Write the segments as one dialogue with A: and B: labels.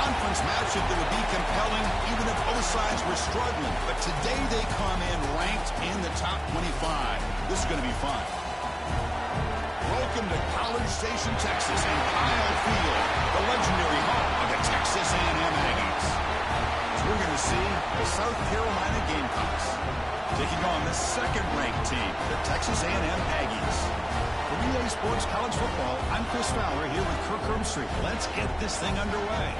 A: conference matchup that would be compelling even if both sides were struggling. But today they come in ranked in the top 25. This is going to be fun. Welcome to College Station, Texas, and Kyle Field, the legendary home of the Texas A&M Aggies. As we're going to see the South Carolina Gamecocks taking on the second-ranked team, the Texas A&M Aggies. For Relay Sports College Football, I'm Chris Fowler here with Kirk Herbstreit. Let's get this thing underway.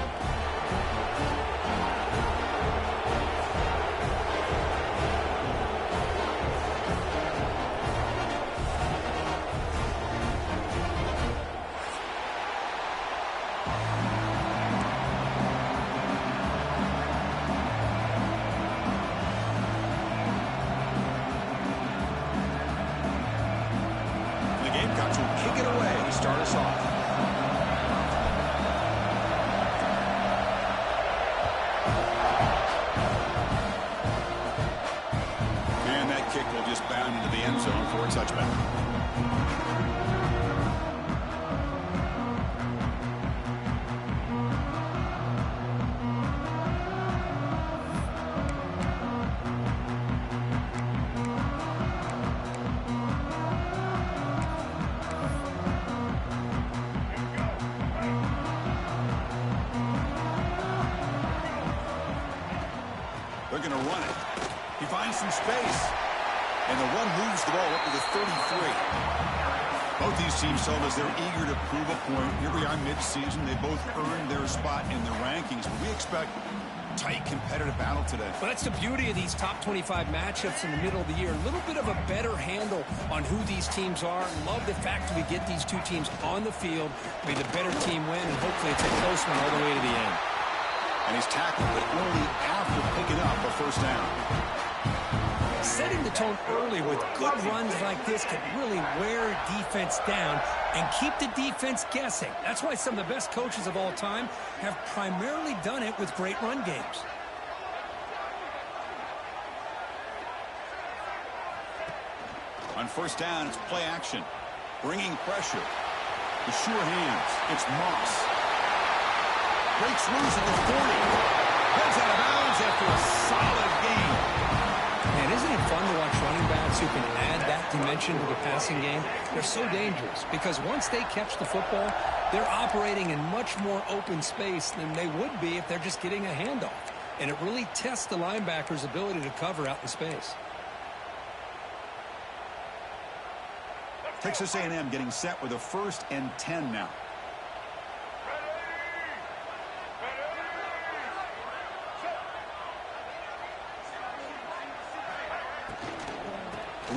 A: Gamecocks will kick it away to start us off. And that kick will just bound into the end zone for a touchback. They're going to run it. He finds some space. And the run moves the ball up to the 33. Both these teams tell us they're eager to prove a point. Here we are mid-season. They both earned their spot in the rankings. But we expect tight, competitive battle today.
B: Well, that's the beauty of these top 25 matchups in the middle of the year. A little bit of a better handle on who these teams are. Love the fact that we get these two teams on the field. May the better team win, and hopefully it's a close one all the way to the end.
A: And he's tackled, but only after picking up a first down.
B: Setting the tone early with good runs like this can really wear defense down and keep the defense guessing. That's why some of the best coaches of all time have primarily done it with great run games.
A: On first down, it's play action. Bringing pressure. With sure hands, it's Moss. Breaks loose at the 40. Heads out of bounds after a solid game.
B: Man, isn't it fun to watch running backs who can add that dimension to the passing game? They're so dangerous because once they catch the football, they're operating in much more open space than they would be if they're just getting a handoff. And it really tests the linebacker's ability to cover out in space.
A: Texas A&M getting set with a 1st and 10 now.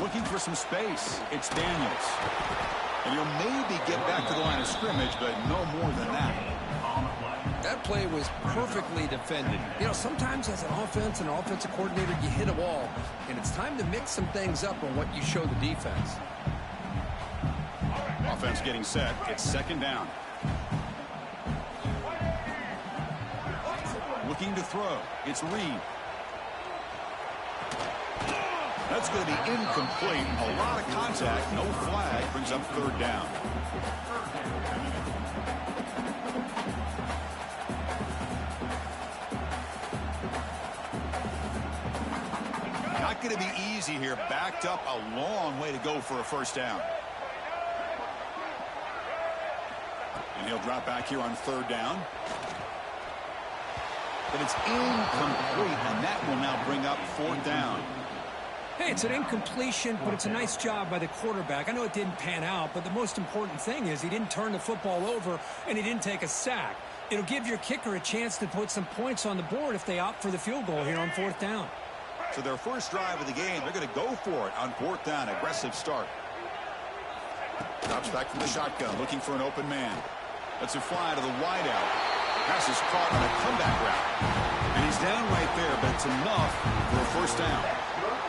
A: Looking for some space. It's Daniels. And he'll maybe get back to the line of scrimmage, but no more than that.
B: That play was perfectly defended. You know, sometimes as an offense and offensive coordinator, you hit a wall, and it's time to mix some things up on what you show the defense.
A: Offense getting set. It's 2nd down. Looking to throw. It's Reed. That's going to be incomplete. A lot of contact. No flag. Brings up 3rd down. Not going to be easy here. Backed up a long way to go for a first down. And he'll drop back here on 3rd down. But it's incomplete, and that will now bring up 4th down.
B: Hey, it's an incompletion, but it's a nice job by the quarterback. I know it didn't pan out, but the most important thing is he didn't turn the football over and he didn't take a sack. It'll give your kicker a chance to put some points on the board if they opt for the field goal here on 4th down.
A: So their first drive of the game, they're going to go for it on 4th down. Aggressive start. Drops back from the shotgun, looking for an open man. That's a fly to the wideout. Pass is caught on a comeback route. And he's down right there, but it's enough for a first down.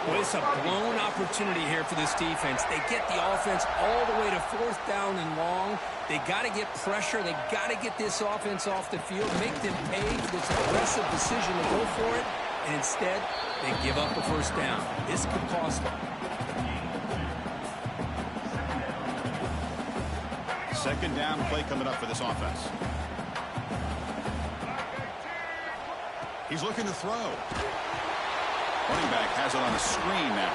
B: Well, it's a blown opportunity here for this defense. They get the offense all the way to 4th down and long. They got to get pressure. They got to get this offense off the field, make them pay for this aggressive decision to go for it. And instead, they give up a first down. This could cost them.
A: 2nd down play coming up for this offense. He's looking to throw. Running back has it on a screen now.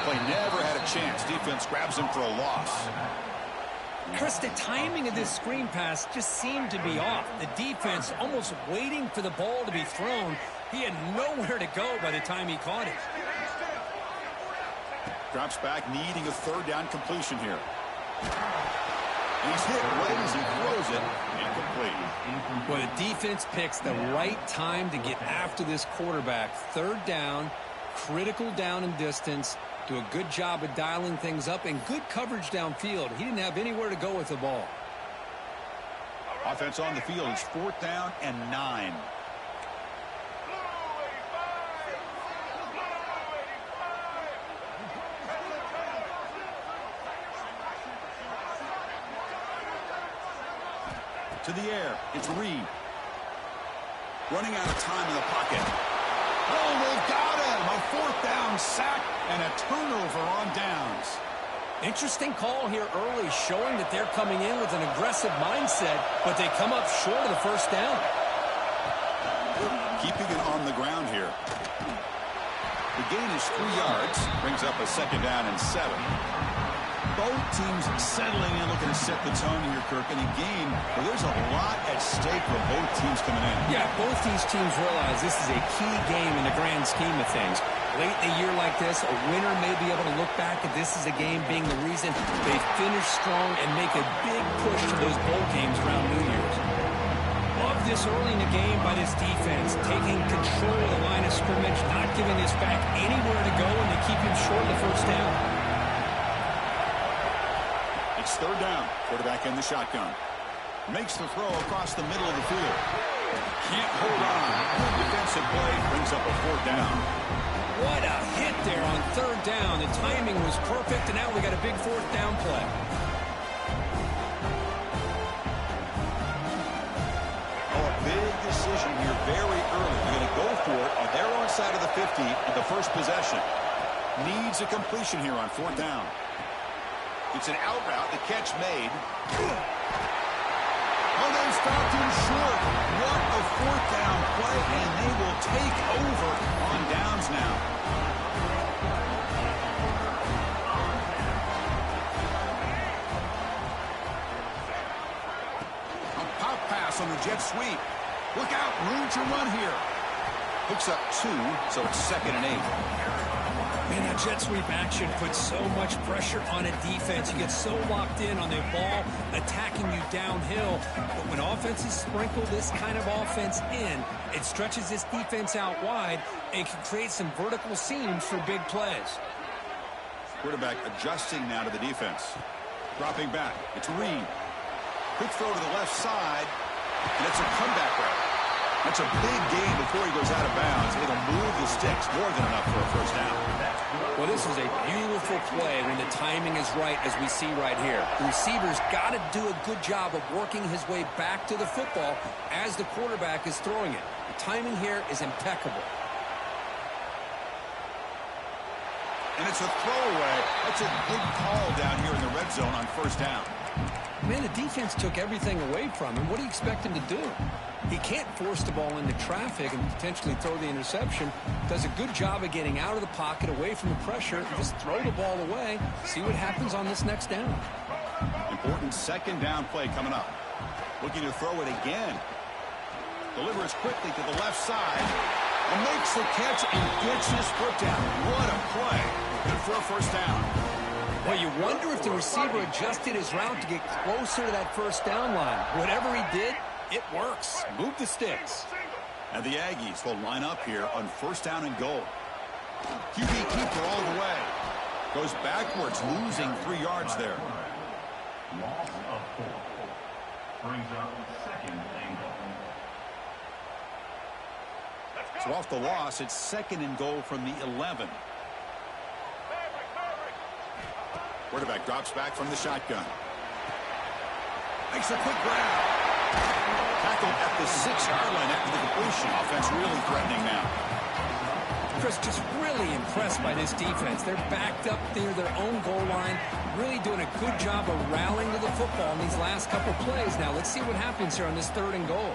A: Play never had a chance. Defense grabs him for a loss.
B: Chris, the timing of this screen pass just seemed to be off. The defense almost waiting for the ball to be thrown. He had nowhere to go by the time he caught it.
A: Drops back, needing a third down completion here. He's hit right as he throws it. Incomplete.
B: Well, the defense picks the right time to get after this quarterback. Third down, critical down and distance. Do a good job of dialing things up and good coverage downfield. He didn't have anywhere to go with the ball.
A: Offense on the field is 4th down and 9. To the air, it's Reed. Running out of time in the pocket. Oh, they've got him! A 4th down sack and a turnover on downs.
B: Interesting call here early, showing that they're coming in with an aggressive mindset, but they come up short of the first down.
A: Keeping it on the ground here. The gain is 3 yards, brings up a 2nd down and 7. Both teams settling in, looking to set the tone here, Kirk, in a game where there's a lot at stake for both teams coming in.
B: Yeah, both these teams realize this is a key game in the grand scheme of things. Late in a year like this, a winner may be able to look back at this as a game being the reason they finish strong and make a big push to those bowl games around New Year's. Love this early in the game by this defense, taking control of the line of scrimmage, not giving this back anywhere to go, and they keep him short of the first down.
A: It's 3rd down. Quarterback in the shotgun. Makes the throw across the middle of the field. Can't hold on. Defensive play brings up a 4th down.
B: What a hit there on 3rd down. The timing was perfect, and now we got a big 4th down play.
A: Oh, a big decision here very early. You're going to go for it on their own side of the 50 on the first possession. Needs a completion here on 4th down. It's an out route. The catch made. Oh, they stopped him short. What a 4th down play, and they will take over on downs now. A pop pass on the jet sweep. Look out, room to run here. Picks up 2, so it's 2nd and 8.
B: Man, that jet sweep action puts so much pressure on a defense. You get so locked in on the ball attacking you downhill. But when offenses sprinkle this kind of offense in, it stretches this defense out wide and can create some vertical seams for big plays.
A: Quarterback adjusting now to the defense. Dropping back. It's Reed. Quick throw to the left side, and it's a comeback route. That's a big gain before he goes out of bounds. It'll move the sticks more than enough for a first down.
B: Well, this is a beautiful play when the timing is right, as we see right here. The receiver's got to do a good job of working his way back to the football as the quarterback is throwing it. The timing here is impeccable.
A: And it's a throwaway. That's a good call down here in the red zone on first down.
B: Man, the defense took everything away from him. What do you expect him to do? He can't force the ball into traffic and potentially throw the interception. Does a good job of getting out of the pocket, away from the pressure, and just throw the ball away. See what happens on this next down.
A: Important 2nd down play coming up. Looking to throw it again. Delivers quickly to the left side. And makes the catch and gets his foot down. What a play. Good for a first down.
B: Well, you wonder if the receiver adjusted his route to get closer to that first down line. Whatever he did, it works. Move the sticks.
A: And the Aggies will line up here on first down and goal. QB keeper all the way. Goes backwards, losing 3 yards there.
C: Loss of 4. Brings up 2nd and goal.
A: So off the loss, it's 2nd and goal from the 11. Quarterback drops back from the shotgun. Makes a quick grab. Tackled at the 6-yard line after the completion. Offense really threatening now.
B: Chris, just really impressed by this defense. They're backed up near their own goal line, really doing a good job of rallying to the football in these last couple plays. Now, let's see what happens here on this 3rd and goal.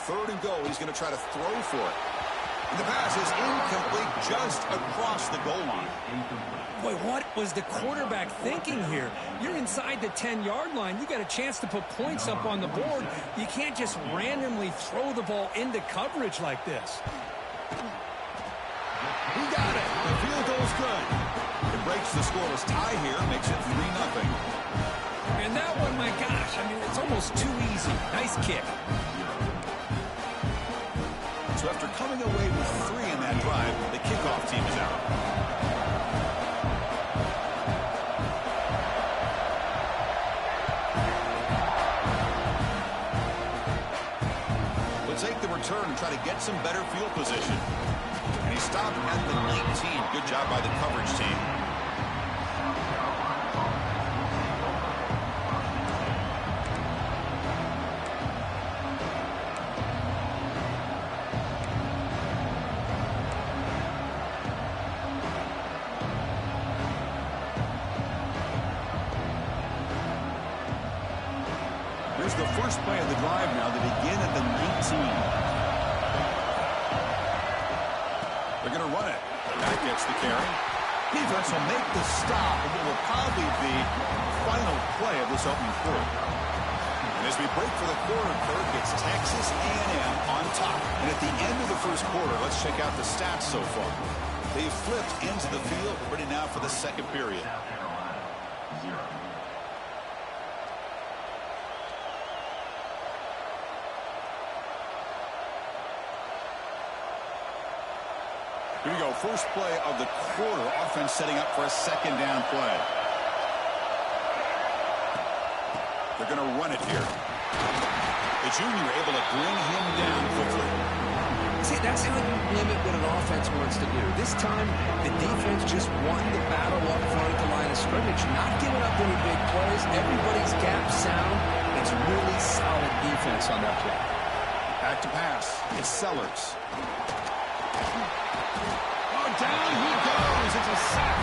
A: third and goal. He's going to try to throw for it. And the pass is incomplete just across the goal line.
B: Boy, what was the quarterback thinking here? You're inside the 10-yard line. You got a chance to put points up on the board. You can't just randomly throw the ball into coverage like this.
A: He got it. The field goal's good. It breaks the scoreless tie here, makes it 3-0.
B: And that one, my gosh, I mean, it's almost too easy. Nice kick.
A: So after coming away with 3 in that drive, the kickoff team is out. We'll take the return and try to get some better field position. And he stopped at the 19. Good job by the coverage team. Here's the first play of the drive now to begin at the 19. They're going to run it. That gets the carry. Defense will make the stop, and it will probably be the final play of this opening quarter. And as we break for the quarter, Kirk, it's Texas A&M on top. And at the end of the first quarter, let's check out the stats so far. They've flipped into the field, ready now for the second period. Here we go, first play of the quarter. Offense setting up for a second down play. They're going to run it here. The junior able to bring him down quickly.
B: See, that's how you limit what an offense wants to do. This time, the defense just won the battle up front at the line of scrimmage. Not giving up any big plays. Everybody's gap sound. It's really solid defense on that play.
A: Back to pass. It's Sellers. Down he goes. It's a sack.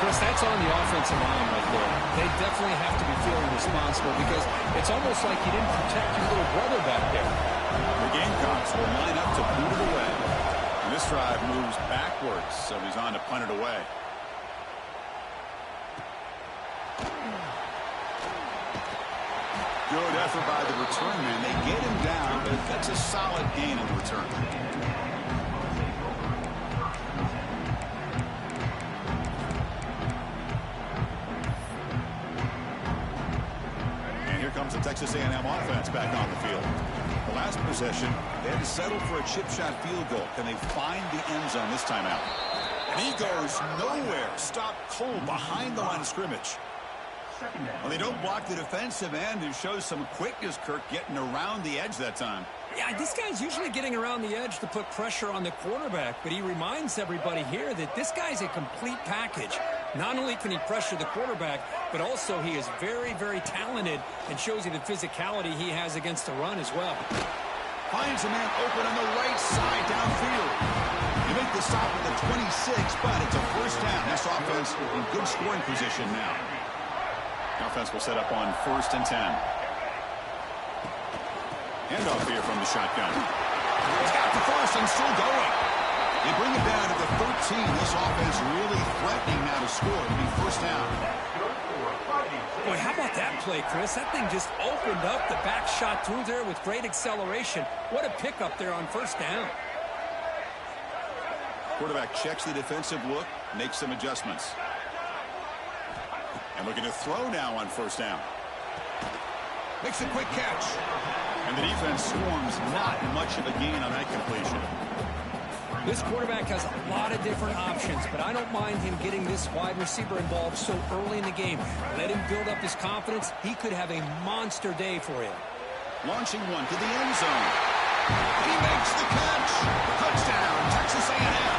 B: Chris, that's on the offensive line right there. They definitely have to be feeling responsible because it's almost like you didn't protect your little brother back there.
A: The Gamecocks will line up to boot it away. And this drive moves backwards, so he's on to punt it away. Good effort by the return man. They get him down, but that's a solid gain in the return. Comes the Texas A&M offense back on the field. The last possession, they had to settle for a chip shot field goal. Can they find the end zone this time out? And he goes nowhere. Stop cold behind the line of scrimmage. Well, they don't block the defensive end, who shows some quickness, Kirk, getting around the edge that time.
B: Yeah, this guy's usually getting around the edge to put pressure on the quarterback, but he reminds everybody here that this guy's a complete package. Not only can he pressure the quarterback, but also he is very, very talented and shows you the physicality he has against the run as well.
A: Finds a man open on the right side downfield. You make the stop at the 26, but it's a first down. This offense in good scoring position now. The offense will set up on 1st and 10. Handoff here from the shotgun. He's got the first and still going. They bring it down to the 13. This offense really threatening now to score. It'll be first down.
B: Boy, how about that play, Chris? That thing just opened up the back shot through there with great acceleration. What a pickup there on first down.
A: Quarterback checks the defensive look, makes some adjustments. And looking to throw now on first down. Makes a quick catch. And the defense swarms, not much of a gain on that completion.
B: This quarterback has a lot of different options, but I don't mind him getting this wide receiver involved so early in the game. Let him build up his confidence. He could have a monster day for him.
A: Launching one to the end zone. He makes the catch. Touchdown, Texas A&M.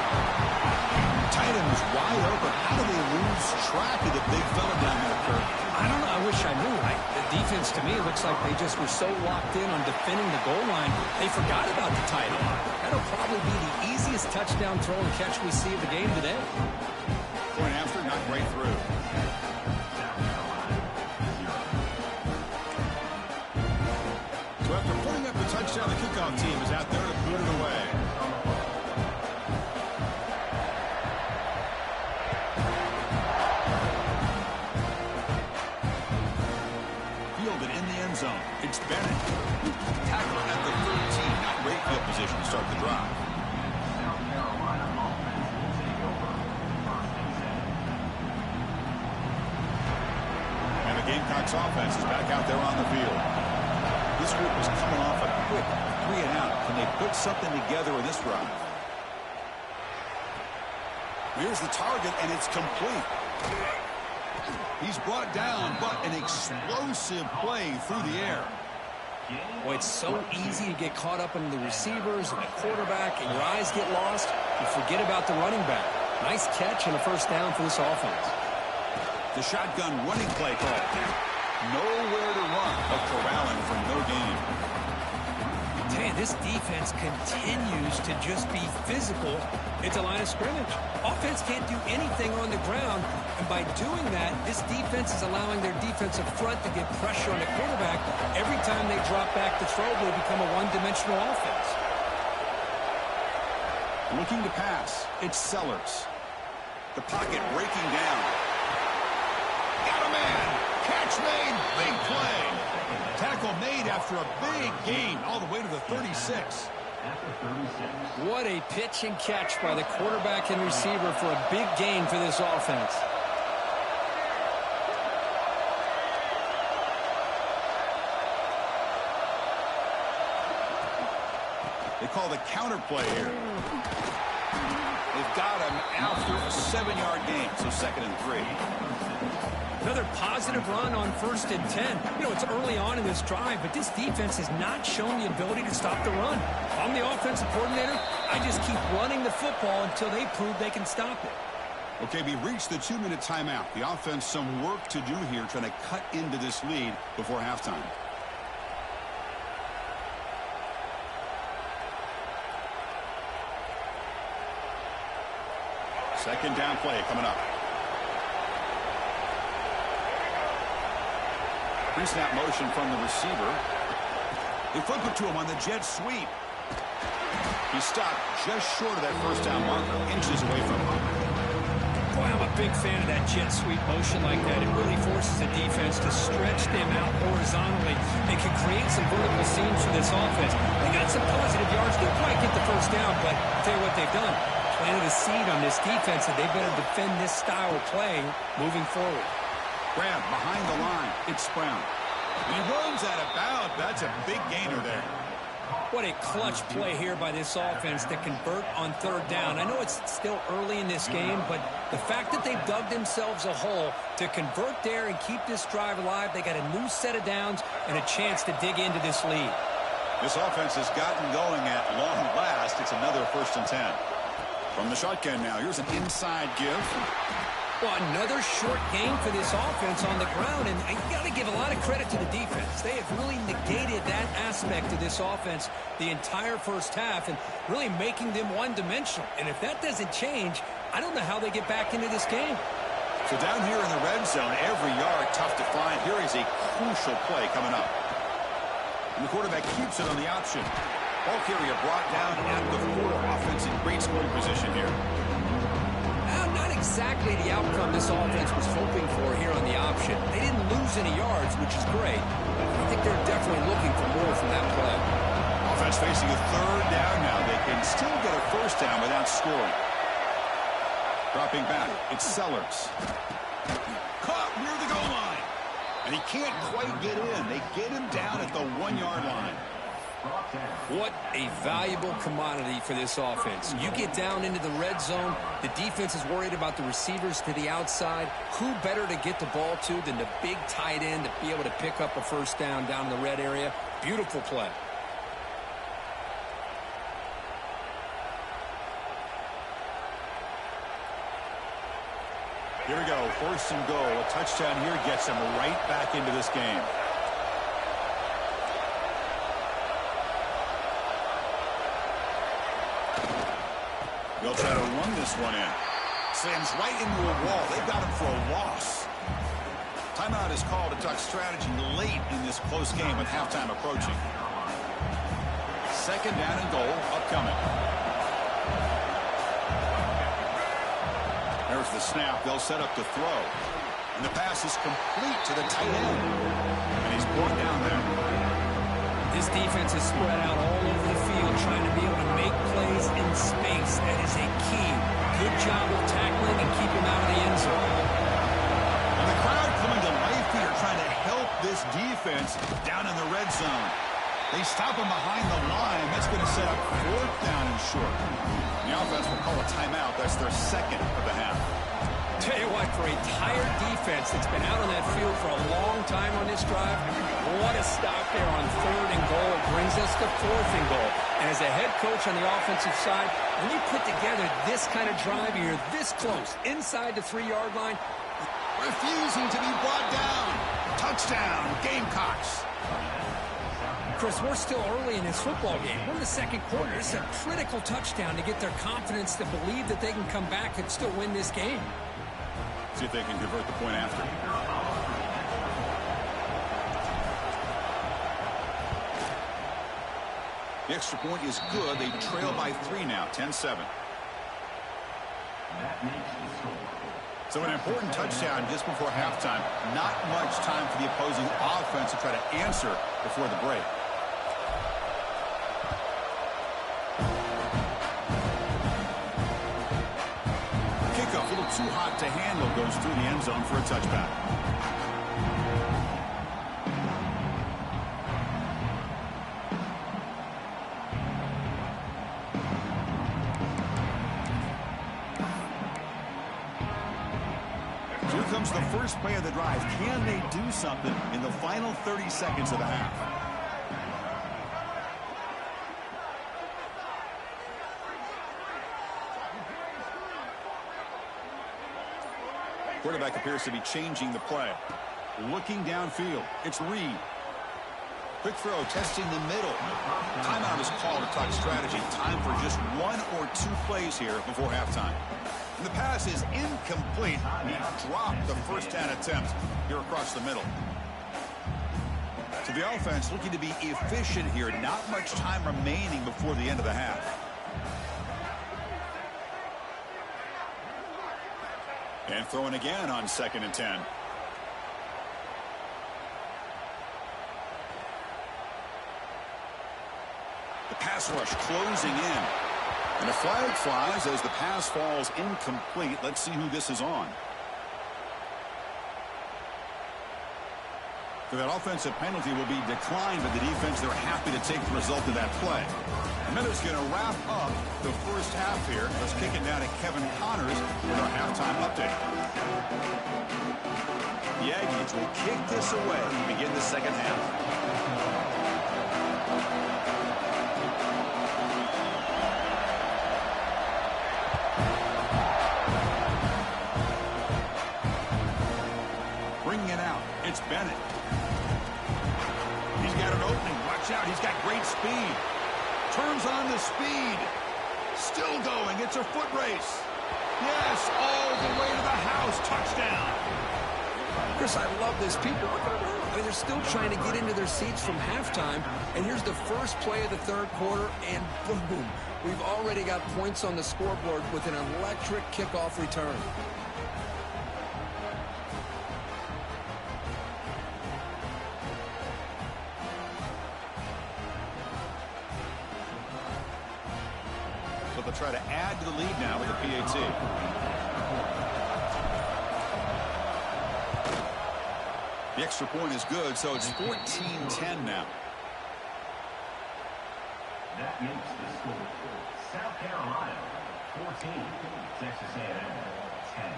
A: Tight end was wide open. How do they lose track of the big fella down there, Kirk?
B: I don't know. I wish I knew. The defense, to me, looks like they just were so locked in on defending the goal line, they forgot about the tight end. That'll probably be the easiest touchdown throw and catch we see of the game today.
A: Point after, not right through. So after putting up the touchdown, First down, the kickoff team is out there to boot it away. Fielded in the end zone. It's Bennett. Tackle at the 13. Not great field position to start the drive.
C: South Carolina offense will take over first and 10.
A: And the Gamecocks offense is back out there on the field. This group is coming off a quick 3-and-out. Can they put something together in this drive? Here's the target, and it's complete. He's brought down, but an explosive play through the air.
B: Boy, it's so easy to get caught up in the receivers and the quarterback, and your eyes get lost. You forget about the running back. Nice catch and a first down for this offense.
A: The shotgun running play call. Nowhere to run, but corralling for no gain.
B: Man, this defense continues to just be physical at the line of scrimmage. Offense can't do anything on the ground, and by doing that, this defense is allowing their defensive front to get pressure on the quarterback. Every time they drop back to throw, they become a one-dimensional offense.
A: Looking to pass, it's Sellers. The pocket breaking down. Got a man. Catch made. Big play. Tackle made after a big gain all the way to the 36.
B: What a pitch and catch by the quarterback and receiver for a big gain for this offense.
A: They call the counter play here. They've got him after a 7-yard gain, so 2nd and 3.
B: Another positive run on 1st and 10. You know, it's early on in this drive, but this defense has not shown the ability to stop the run. If I'm the offensive coordinator, I just keep running the football until they prove they can stop it.
A: Okay, we reached the 2-minute timeout. The offense some work to do here, trying to cut into this lead before halftime. Second down play coming up. Pre-snap motion from the receiver. They flip it to him on the jet sweep. He stopped just short of that first down marker, inches away from him.
B: Boy, I'm a big fan of that jet sweep motion like that. It really forces the defense to stretch them out horizontally and can create some vertical seams for this offense. They got some positive yards. They'll probably get the first down, but I'll tell you what they've done. Planted a seed on this defense, and they better defend this style of play moving forward.
A: Grab behind the line. It's Brown. He runs out of bounds. That's a big gainer there.
B: What a clutch play here by this offense to convert on 3rd down. I know it's still early in this game, but the fact that they've dug themselves a hole to convert there and keep this drive alive, they got a new set of downs and a chance to dig into this lead.
A: This offense has gotten going at long last. It's another 1st and 10. From the shotgun now, here's an inside give.
B: Well, another short game for this offense on the ground, and you got to give a lot of credit to the defense. They have really negated that aspect of this offense the entire first half and really making them one-dimensional. And if that doesn't change, I don't know how they get back into this game.
A: So down here in the red zone, every yard tough to find. Here is a crucial play coming up. And the quarterback keeps it on the option. Ball carrier brought down at the 4. Offense in great scoring position here.
B: Not exactly the outcome this offense was hoping for here on the option. They didn't lose any yards, which is great. I think they're definitely looking for more from that play.
A: Offense facing a 3rd down now. They can still get a first down without scoring. Dropping back, it's Sellers. Caught near the goal line. And he can't quite get in. They get him down at the 1-yard line.
B: What a valuable commodity for this offense. You get down into the red zone, the defense is worried about the receivers to the outside. Who better to get the ball to than the big tight end to be able to pick up a first down in the red area? Beautiful play.
A: Here we go, 1st and goal. A touchdown here gets them right back into this game. They'll try to run this one in. Slams right into a wall. They've got him for a loss. Timeout is called to talk strategy late in this close game with halftime approaching. second down and goal upcoming. There's the snap. They'll set up to throw. And the pass is complete to the tight end. And he's brought down there.
B: This defense is spread out all over the field, trying to be able to make plays in space. That is a key. Good job of tackling and keep him out of the end zone.
A: And the crowd coming to life here, trying to help this defense down in the red zone. They stop him behind the line. That's going to set up fourth down and short. The offense will call a timeout. That's their second of the half.
B: Tell you what, for a tired defense that's been out on that field for a long time on this drive, what a stop there on third and goal. It brings us to fourth and goal. And as a head coach on the offensive side, when you put together this kind of drive, you're this close, inside the 3-yard line.
A: Refusing to be brought down. Touchdown, Gamecocks.
B: Chris, we're still early in this football game. We're in the second quarter. It's a critical touchdown to get their confidence to believe that they can come back and still win this game.
A: See if they can convert the point after. The extra point is good. They trail by 3 now, 10-7. So an important touchdown just before halftime. Not much time for the opposing offense to try to answer before the break. Kickoff, a little too hot to handle, goes through the end zone for a touchback. Here comes the first play of the drive. Can they do something in the final 30 seconds of the half? Quarterback appears to be changing the play. Looking downfield. It's Reed. Quick throw, testing the middle. Timeout is called to talk strategy. Time for just 1 or 2 plays here before halftime. And the pass is incomplete. He dropped the first down attempt here across the middle. So the offense looking to be efficient here. Not much time remaining before the end of the half. And throwing again on 2nd and 10. The pass rush closing in. And a flag flies as the pass falls incomplete. Let's see who this is on. So that offensive penalty will be declined by the defense. They're happy to take the result of that play. And then it's going to wrap up the first half here. Let's kick it down to Kevin Connors with our halftime update. The Aggies will kick this away to begin the second half. Bringing it out, it's Bennett. He's got an opening. Watch out. He's got great speed. Turns on the speed. Still going. It's a foot race. Yes, all the way to the house. Touchdown.
B: Chris, I love this. People, look at them. I mean, they're still trying to get into their seats from halftime. And here's the first play of the third quarter, and boom. We've already got points on the scoreboard with an electric kickoff return.
A: They'll try to add to the lead now with the PAT. The extra point is good, so it's 14-10 now.
C: That makes the score. South Carolina, 14. Texas A&M, 10.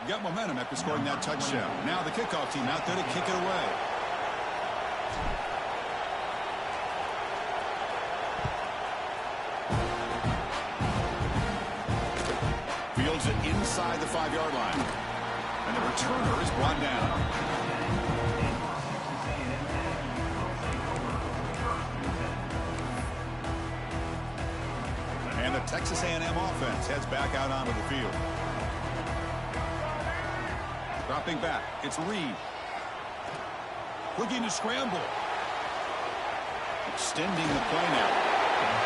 A: Got momentum after scoring that touchdown. Now the kickoff team out there to kick it away. Fields it inside the 5-yard line. And the returner is brought down. Texas A&M offense heads back out onto the field. Dropping back, it's Reed. Looking to scramble. Extending the play now.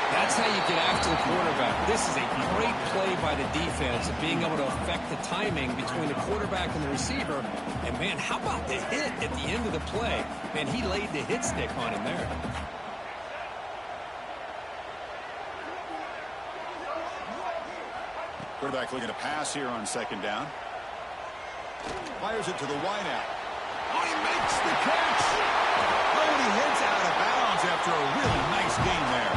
B: That's how you get after the quarterback. This is a great play by the defense of being able to affect the timing between the quarterback and the receiver. And, man, how about the hit at the end of the play? Man, he laid the hit stick on him there.
A: Quarterback looking to pass here on second down. Fires it to the wideout. Oh, he makes the catch. Oh, and he heads out of bounds after a really nice game there.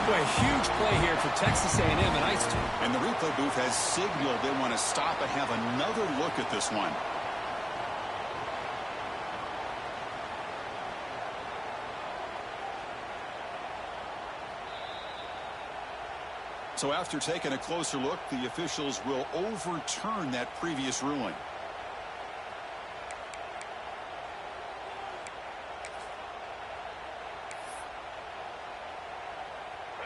B: Boy, a huge play here for Texas A&M and Ice Team.
A: And the replay booth has signaled they want to stop and have another look at this one. So after taking a closer look, the officials will overturn that previous ruling.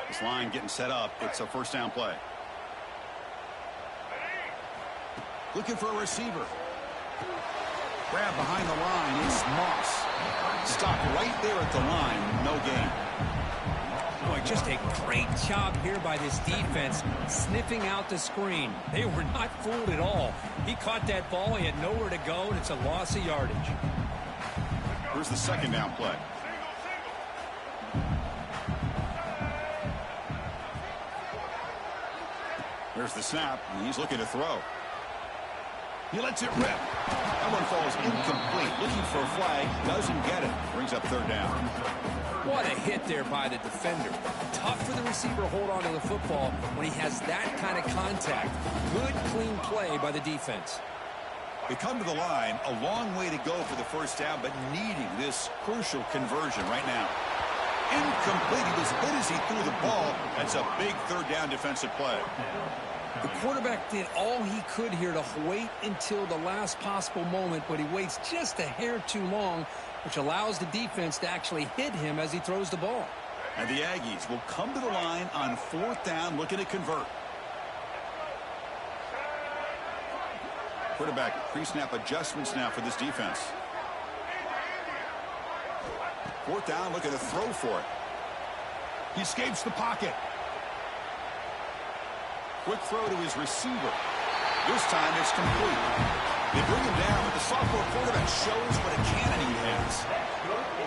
A: This line getting set up. It's a first down play. Looking for a receiver. Grab behind the line. It's Moss. Stopped right there at the line. No gain.
B: Boy, just a great job here by this defense, sniffing out the screen. They were not fooled at all. He caught that ball. He had nowhere to go, and it's a loss of yardage.
A: Here's the second down play. There's the snap, and he's looking to throw. He lets it rip. That one falls incomplete. Looking for a flag. Doesn't get it. Brings up third down.
B: What a hit there by the defender. Tough for the receiver to hold on to the football when he has that kind of contact. Good, clean play by the defense.
A: They come to the line. A long way to go for the first down, but needing this crucial conversion right now. Incomplete. He was hit as he threw the ball. That's a big third down defensive play.
B: The quarterback did all he could here to wait until the last possible moment, but he waits just a hair too long, which allows the defense to actually hit him as he throws the ball.
A: And the Aggies will come to the line on fourth down, looking to convert. Quarterback pre-snap adjustments now for this defense. Fourth down, looking to throw for it. He escapes the pocket. Quick throw to his receiver. This time it's complete. They bring him down, but the sophomore quarterback shows what a cannon he has.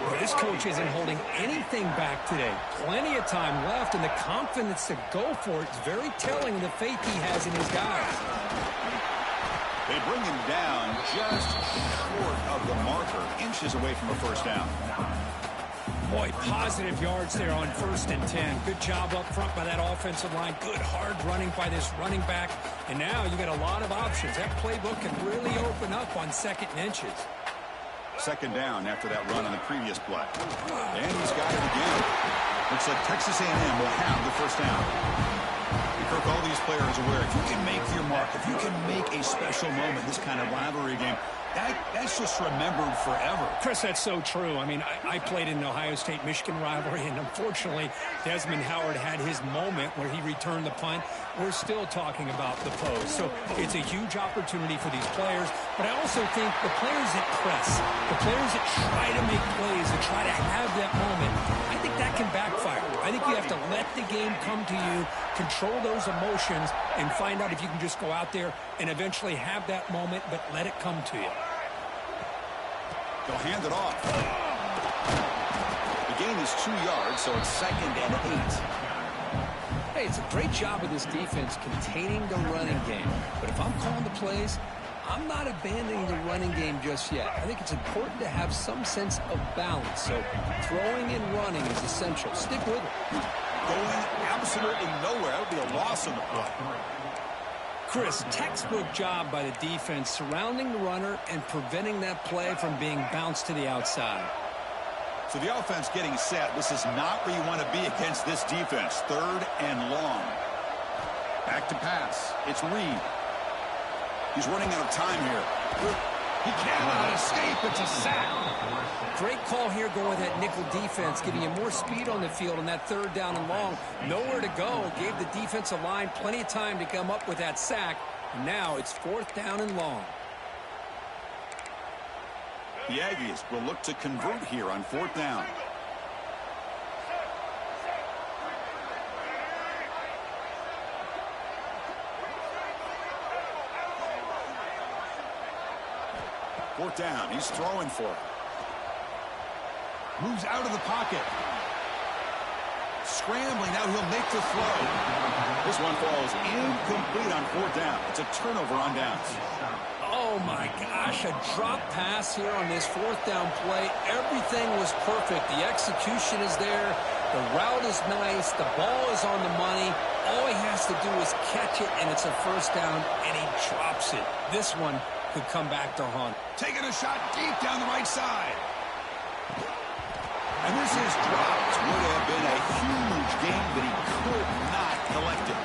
B: Well, this coach isn't holding anything back today. Plenty of time left, and the confidence to go for it is very telling of the faith he has in his guys.
A: They bring him down just short of the marker, inches away from a first down.
B: Boy, positive yards there on 1st and 10. Good job up front by that offensive line. Good hard running by this running back. And now you got a lot of options. That playbook can really open up on 2nd and inches.
A: Second down after that run on the previous play. And he's got it again. Looks like Texas A&M will have the first down. Kirk, all these players aware, if you can make your mark, if you can make a special moment, this kind of rivalry game, that's just remembered forever.
B: Chris, that's so true. I mean, I played in the Ohio State-Michigan rivalry, and unfortunately, Desmond Howard had his moment where he returned the punt. We're still talking about the pose. So it's a huge opportunity for these players, but I also think the players that press, the players that try to make plays, that try to have that moment, I think that can backfire. I think you have to let the game come to you, control those emotions, and find out if you can just go out there and eventually have that moment, but let it come to you.
A: They'll hand it off. The gain is 2 yards, so it's 2nd and 8.
B: Hey, it's a great job of this defense containing the running game. But if I'm calling the plays, I'm not abandoning the running game just yet. I think it's important to have some sense of balance. So throwing and running is essential. Stick with it.
A: Going absolutely nowhere. That would be a loss on the play.
B: Chris, textbook job by the defense surrounding the runner and preventing that play from being bounced to the outside.
A: So the offense getting set. This is not where you want to be against this defense. 3rd and long. Back to pass. It's Reed. He's running out of time here. He cannot escape. It's a sack.
B: Great call here going with that nickel defense, giving you more speed on the field on that third down and long. Nowhere to go. Gave the defensive line plenty of time to come up with that sack. And now it's 4th down and long.
A: The Aggies will look to convert here on 4th down. Fourth down. He's throwing for it. Moves out of the pocket. Scrambling. Now he'll make the throw. This one falls incomplete on 4th down. It's a turnover on downs.
B: Oh, my gosh. A drop pass here on this 4th down play. Everything was perfect. The execution is there. The route is nice. The ball is on the money. All he has to do is catch it, and it's a 1st down, and he drops it. This one could come back to haunt.
A: Taking a shot deep down the right side. And this is dropped. Would have been a huge game, but he could not collect it.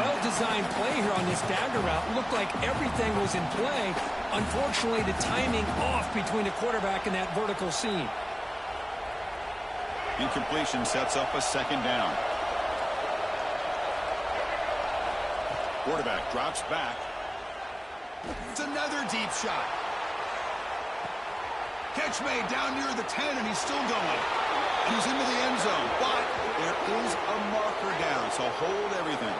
B: Well-designed play here on this dagger route. Looked like everything was in play. Unfortunately, the timing off between the quarterback and that vertical seam.
A: Incompletion sets up a 2nd down. Quarterback drops back. It's another deep shot. Catch made down near the 10, and he's still going. And he's into the end zone. But there is a marker down, so hold everything.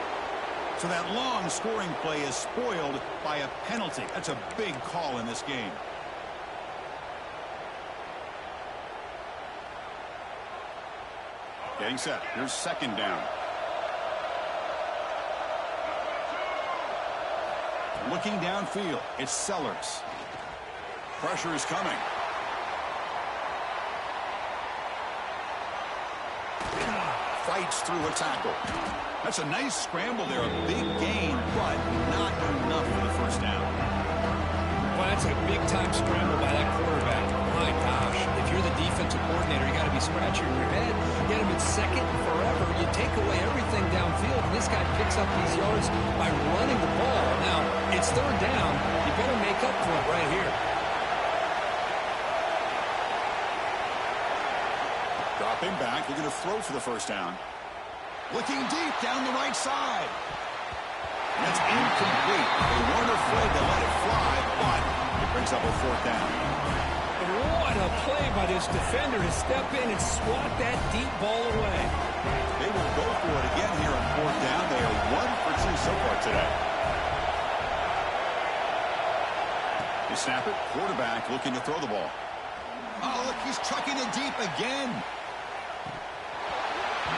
A: So that long scoring play is spoiled by a penalty. That's a big call in this game. Getting set. Here's 2nd down. Looking downfield, it's Sellers. Pressure is coming. Fights through a tackle. That's a nice scramble there, a big gain, but not enough for the 1st down.
B: Well, that's a big-time scramble by that quarterback. My gosh, if you're the defensive coordinator, you got to be scratching your head. Get him at 2nd forever. You take away everything downfield, and this guy picks up these yards by running the ball. Now, it's 3rd down. You better make up for it right here.
A: Dropping back. They're going to throw for the 1st down. Looking deep down the right side. And that's incomplete. They weren't afraid to let it fly, but it brings up a 4th down.
B: What a play by this defender to step in and swat that deep ball away.
A: They will go for it again here on 4th down. They are 1 for 2 so far today. They snap it. Quarterback looking to throw the ball. Oh, look, he's trucking it deep again.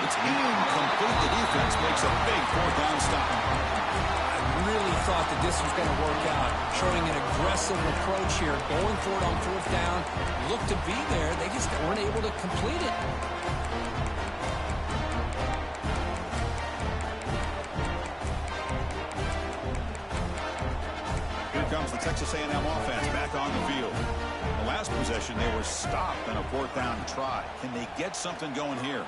A: It's incomplete. The defense makes a big 4th down stop.
B: I really thought that this was going to work out. Showing an aggressive approach here. Going for it on 4th down. Looked to be there. They just weren't able to complete it.
A: Here comes the Texas A&M offense back on the field. The last possession, they were stopped on a 4th down try. Can they get something going here?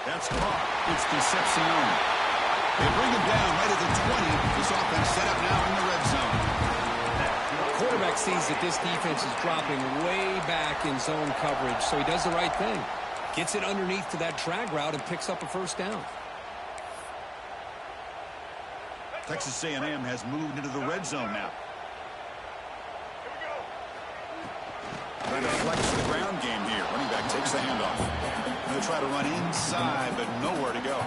A: That's caught. It's Concepcion. They bring him down right at the 20. This offense set up now in the red zone.
B: Quarterback sees that this defense is dropping way back in zone coverage, so he does the right thing. Gets it underneath to that drag route and picks up a 1st down.
A: Texas A&M has moved into the red zone now. Trying to flex the ground game here. Running back takes the handoff. They'll try to run inside, but nowhere to go.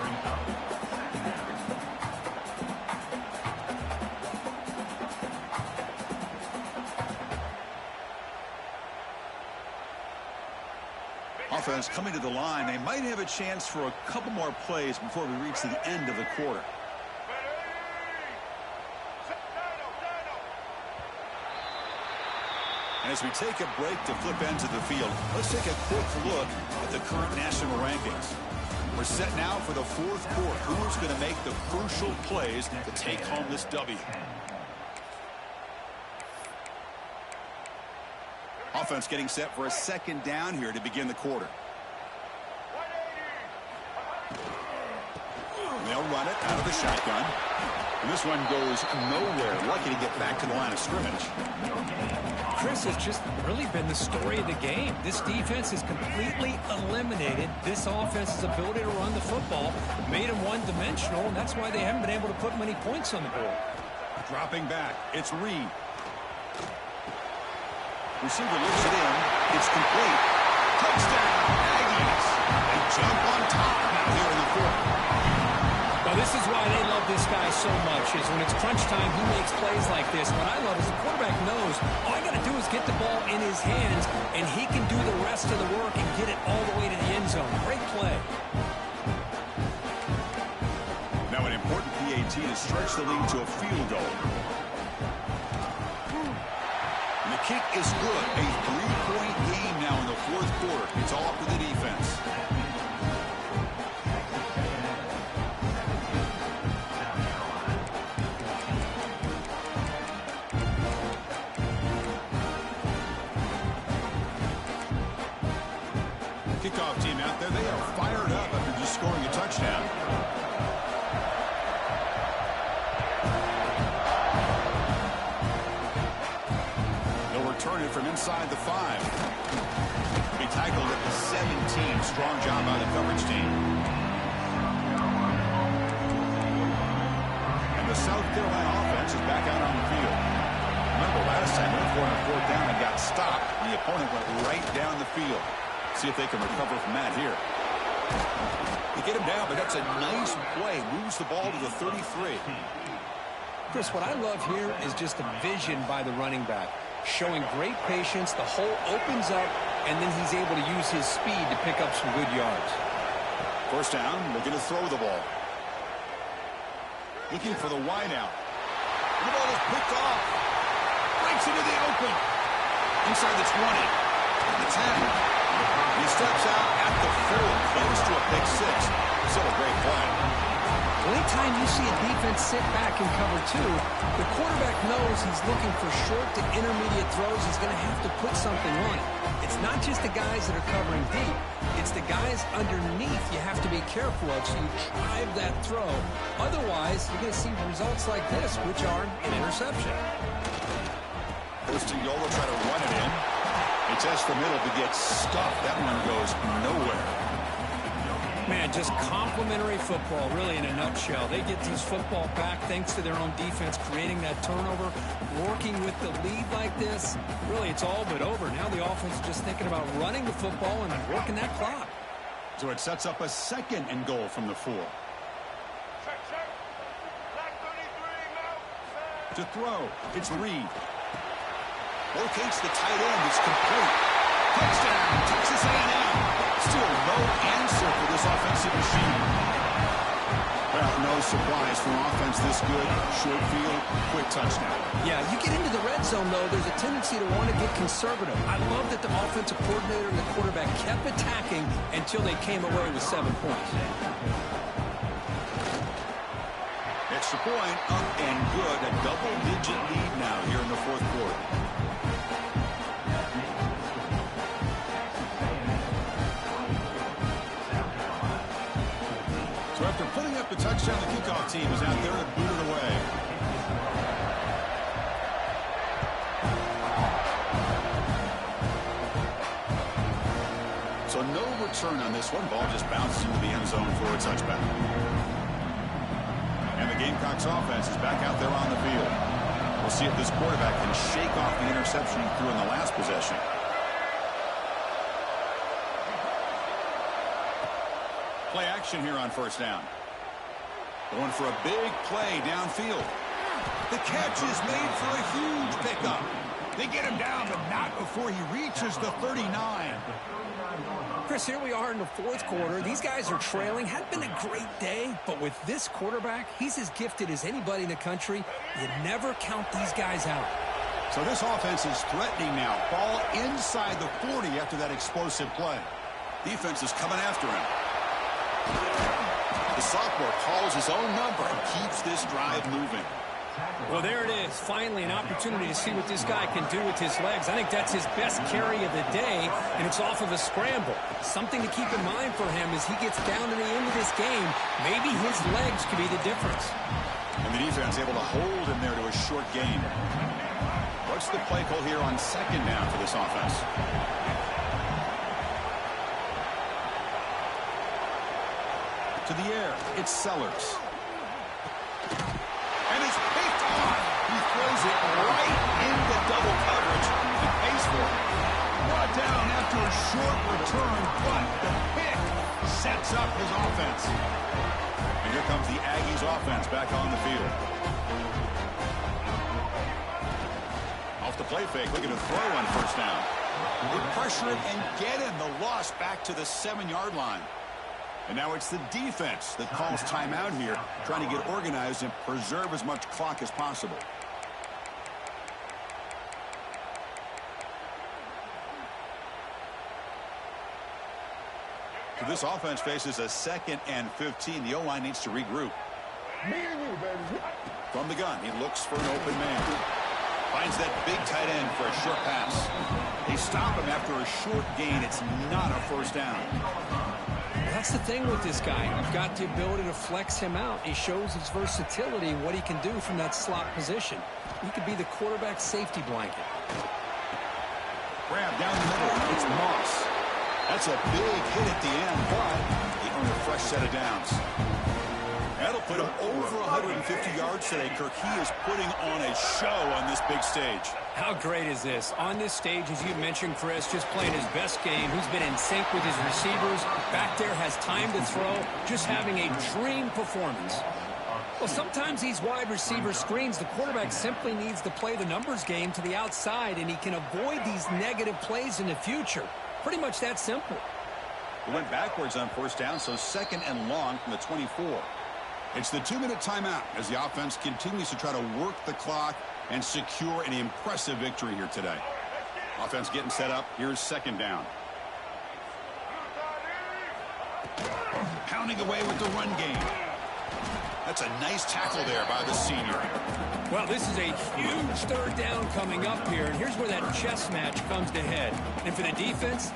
A: Offense coming to the line. They might have a chance for a couple more plays before we reach the end of the quarter. And as we take a break to flip ends of the field, let's take a quick look at the current national rankings. We're set now for the 4th quarter. Who's going to make the crucial plays to take home this W? Offense getting set for a 2nd down here to begin the quarter. They'll run it out of the shotgun. And this one goes nowhere. Lucky to get back to the line of scrimmage.
B: Chris, has just really been the story of the game. This defense has completely eliminated this offense's ability to run the football, made them one-dimensional, and that's why they haven't been able to put many points on the board.
A: Dropping back, it's Reed. Receiver lifts it in. It's complete. Touchdown, Aggies. They jump on top now here in the fourth.
B: Well, this is why they love this guy so much, is when it's crunch time, he makes plays like this. What I love is the quarterback knows all I got to do is get the ball in his hands, and he can do the rest of the work and get it all the way to the end zone. Great play.
A: Now an important PAT to stretch the lead to a field goal. And the kick is good. A 3-point game now in the fourth quarter. It's all up to the defense. Kickoff team out there. They are fired up after just scoring a touchdown. They'll return it from inside the 5. He tackled at the 17. Strong job by the coverage team. And the South Carolina offense is back out on the field. Remember last time they went for a fourth down and got stopped. The opponent went right down the field. See if they can recover from that here. They get him down, but that's a nice play. Moves the ball to the 33.
B: Chris, what I love here is just the vision by the running back. Showing great patience, the hole opens up, and then he's able to use his speed to pick up some good yards.
A: First down, looking to throw the ball. Looking for the wideout. The ball is picked off. Breaks into the open. Inside the 20. The 10. He steps out at the 4, close to a pick 6. Still a great play.
B: Well, anytime you see a defense sit back and cover 2, the quarterback knows he's looking for short to intermediate throws. He's going to have to put something on it. It's not just the guys that are covering deep. It's the guys underneath you have to be careful of, so you drive that throw. Otherwise, you're going to see results like this, which are an interception.
A: Yola try to run it in. They test the middle to get stuffed. That one goes nowhere.
B: Man, just complimentary football, really, in a nutshell. They get this football back thanks to their own defense, creating that turnover, working with the lead like this. Really, it's all but over. Now the offense is just thinking about running the football and working that clock.
A: So it sets up a 2nd and goal from the 4. To throw, it's Reed. Locates the tight end. It's complete. Touchdown, Texas A&M. Still no answer for this offensive machine. Well, no surprise for offense this good. Short field, quick touchdown.
B: Yeah, you get into the red zone, though, there's a tendency to want to get conservative. I love that the offensive coordinator and the quarterback kept attacking until they came away with 7 points.
A: Extra point, up and good. A double-digit lead now here in the fourth quarter. So after putting up the touchdown, the kickoff team is out there to boot it away. So no return on this one. Ball just bounces into the end zone for a touchback. And the Gamecocks offense is back out there on the field. We'll see if this quarterback can shake off the interception he threw in the last possession. Play action here on first down. Going for a big play downfield. The catch is made for a huge pickup. They get him down, but not before he reaches the 39.
B: Chris, here we are in the fourth quarter. These guys are trailing. Hadn't been a great day, but with this quarterback, he's as gifted as anybody in the country. You never count these guys out.
A: So this offense is threatening now. Ball inside the 40 after that explosive play. Defense is coming after him. The sophomore calls his own number and keeps this drive moving.
B: Well, there it is. Finally, an opportunity to see what this guy can do with his legs. I think that's his best carry of the day, and it's off of a scramble. Something to keep in mind for him as he gets down to the end of this game. Maybe his legs could be the difference.
A: And the defense able to hold him there to a short gain. What's the play call here on second down for this offense? To the air, it's Sellers. And it's picked off. He throws it right into double coverage and pays for it. Brought down after a short return, but the pick sets up his offense. And here comes the Aggies offense back on the field. Off the play fake, looking to throw on first down. They pressure it and get him. The loss back to the 7-yard line. And now it's the defense that calls timeout here, trying to get organized and preserve as much clock as possible. So this offense faces a 2nd and 15. The O-line needs to regroup. From the gun, he looks for an open man. Finds that big tight end for a short pass. They stop him after a short gain. It's not a first down.
B: That's the thing with this guy. You've got the ability to flex him out. He shows his versatility, what he can do from that slot position. He could be the quarterback's safety blanket.
A: Grab down the middle. It's Moss. That's a big hit at the end, but they earn a fresh set of downs. That'll put him over 150 yards today. Kirk, he is putting on a show on this big stage.
B: How great is this? On this stage, as you mentioned, Chris, just playing his best game. He's been in sync with his receivers. Back there, has time to throw. Just having a dream performance. Well, sometimes these wide receiver screens, the quarterback simply needs to play the numbers game to the outside, and he can avoid these negative plays in the future. Pretty much that simple.
A: He went backwards on first down, so 2nd and long from the 24. It's the 2-minute timeout as the offense continues to try to work the clock and secure an impressive victory here today. Offense getting set up. Here's 2nd down. Pounding away with the run game. That's a nice tackle there by the senior.
B: Well, this is a huge 3rd down coming up here, and here's where that chess match comes to head. And for the defense,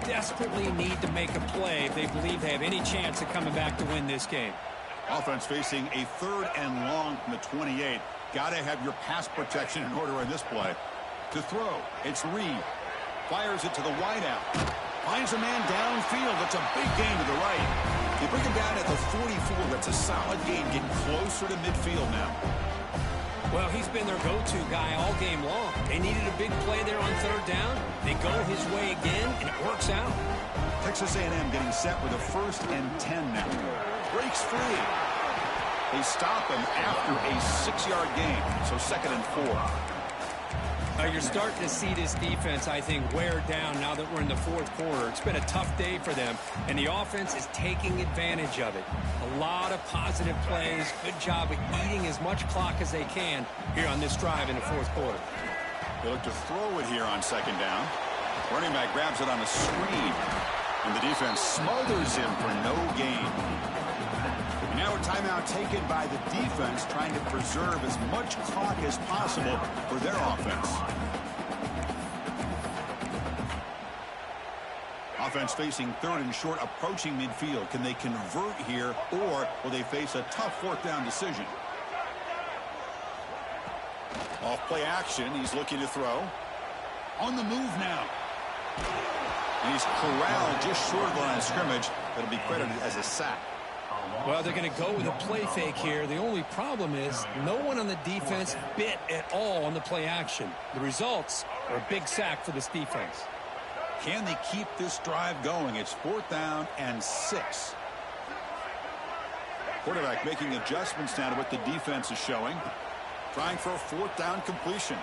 B: they desperately need to make a play if they believe they have any chance of coming back to win this game.
A: Offense facing a 3rd and long from the 28. Got to have your pass protection in order on this play. To throw, it's Reed. Fires it to the wideout. Finds a man downfield. That's a big gain to the right. They bring him down at the 44. That's a solid gain, getting closer to midfield now.
B: Well, he's been their go-to guy all game long. They needed a big play there on 3rd down. They go his way again, and it works out.
A: Texas A&M getting set with a 1st and 10 now. Breaks free. They stop him after a 6-yard gain, so 2nd and 4.
B: You're starting to see this defense, I think, wear down now that we're in the 4th quarter. It's been a tough day for them, and the offense is taking advantage of it. A lot of positive plays. Good job of eating as much clock as they can here on this drive in the 4th quarter.
A: They look to throw it here on 2nd down. Running back grabs it on a screen, and the defense smothers him for no gain. Now a timeout taken by the defense, trying to preserve as much clock as possible for their offense. Offense facing 3rd and short, approaching midfield. Can they convert here, or will they face a tough 4th down decision? Off play action, he's looking to throw. On the move now. And he's corralled just short of the line of scrimmage. That'll be credited as a sack.
B: Well, they're going to go with a play fake here. The only problem is no one on the defense bit at all on the play action. The results are a big sack for this defense.
A: Can they keep this drive going? It's 4th down and 6. Quarterback making adjustments now to what the defense is showing. Trying for a 4th down completion.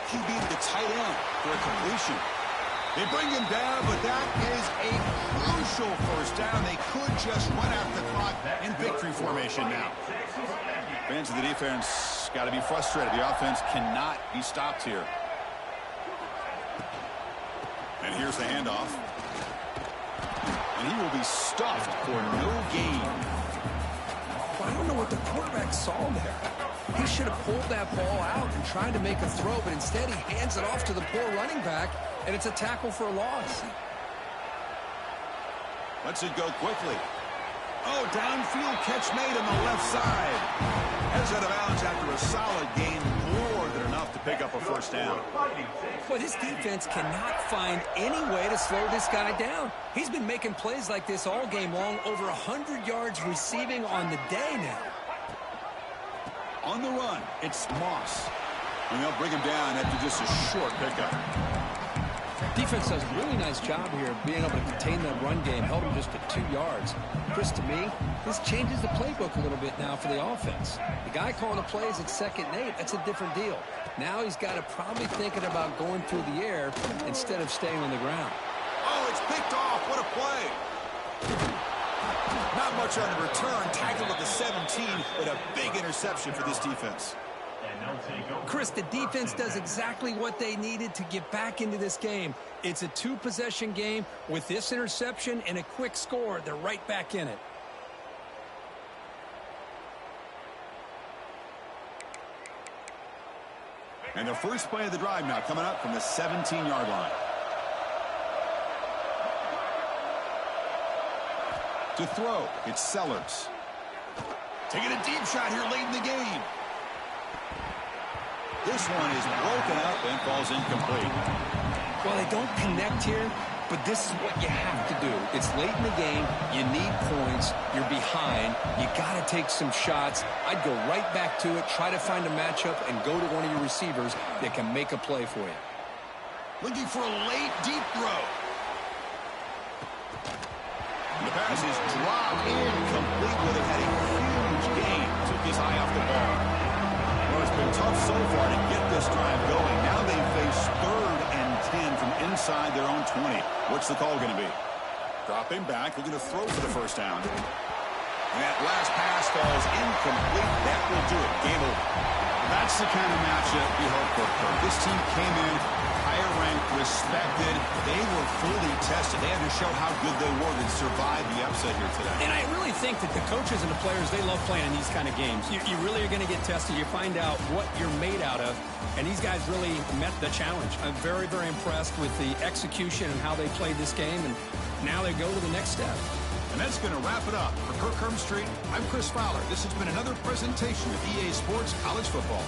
A: QB to the tight end for a completion. They bring him down, but that is a crucial 1st down. They could just run out the clock in victory formation now. Fans of the defense got to be frustrated. The offense cannot be stopped here. And here's the handoff. And he will be stuffed for no gain.
B: I don't know what the quarterback saw there. He should have pulled that ball out and tried to make a throw, but instead he hands it off to the poor running back, and it's a tackle for a loss.
A: Lets it go quickly. Oh, downfield catch made on the left side. Heads out of bounds after a solid gain, more than enough to pick up a first down.
B: But his defense cannot find any way to slow this guy down. He's been making plays like this all game long, over 100 yards receiving on the day now.
A: On the run, it's Moss. And they'll bring him down after just a short pickup.
B: Defense does a really nice job here of being able to contain that run game, held him just at 2 yards. Chris, to me, this changes the playbook a little bit now for the offense. The guy calling the plays at 2nd and 8, that's a different deal. Now he's got to probably thinking about going through the air instead of staying on the ground.
A: Oh, it's picked off. What a play. Not much on the return. Tackled at the 17, but a big interception for this defense.
B: Chris, the defense does exactly what they needed to get back into this game. It's a 2-possession game. With this interception and a quick score, they're right back in it.
A: And the first play of the drive now coming up from the 17-yard line. To throw, it's Sellers. Taking a deep shot here late in the game. This one is broken up and falls incomplete.
B: Well, they don't connect here, but this is what you have to do. It's late in the game. You need points. You're behind. You got to take some shots. I'd go right back to it, try to find a matchup, and go to one of your receivers that can make a play for you.
A: Looking for a late, deep throw. The pass is dropped incomplete, but it had a huge gain. Took his eye off the ball. Well, it's been tough so far to get this drive going. Now they face 3rd and 10 from inside their own 20. What's the call going to be? Dropping back, looking to throw for the first down. And that last pass falls incomplete. That will do it. Game over. That's the kind of matchup we hope for. This team came in higher ranked, respected. They were fully tested. They had to show how good they were to survive the upset here today.
B: And I really think that the coaches and the players, they love playing in these kind of games. You really are going to get tested. You find out what you're made out of. And these guys really met the challenge. I'm very, very impressed with the execution and how they played this game. And now they go to the next step.
A: And that's going to wrap it up. For Kirk Herbstreit, I'm Chris Fowler. This has been another presentation of EA Sports College Football.